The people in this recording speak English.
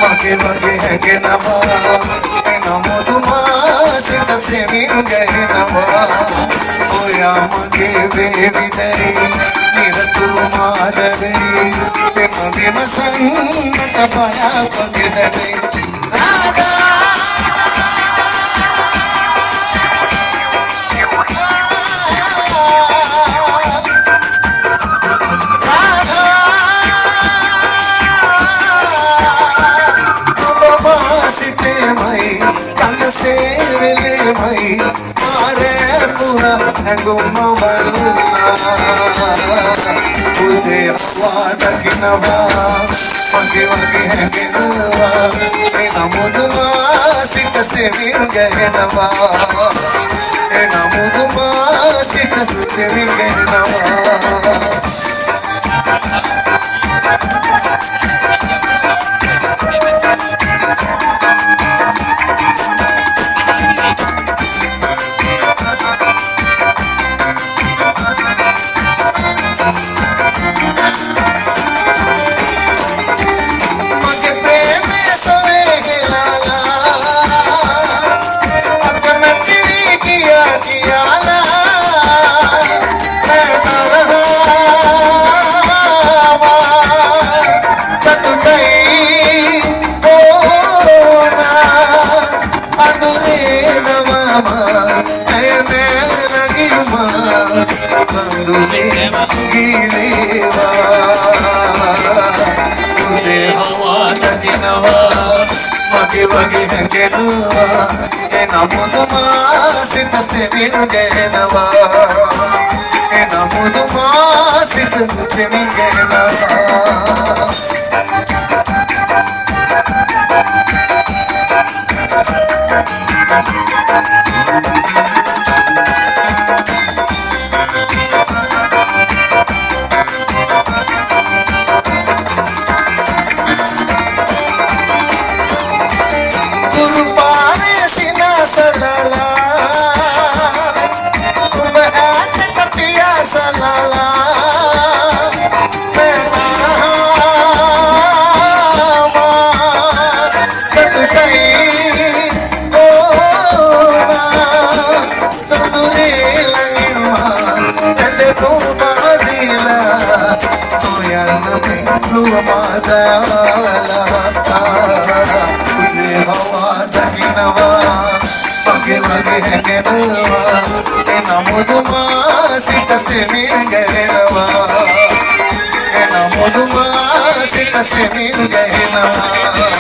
මගේ වගේ හැගෙනවා එන මුදුමාසිත සෙමින් ගැහෙනවා ඔයා මගේ වේවිදයි නිරතුරු මාදරේ තෙම විමසන්නට බයක් වගේදනේ Gumma banuna ude hawa daginava mage wage hengenava ena muduma sita sevin gehenava ena muduma sita sevin gehenava Mage hengenava ena muduma sita sevin gehenava ena muduma sita sevin gehenava Mage wage hengenava ena muduma sita sevin gehenava ena muduma sita sevin gehenava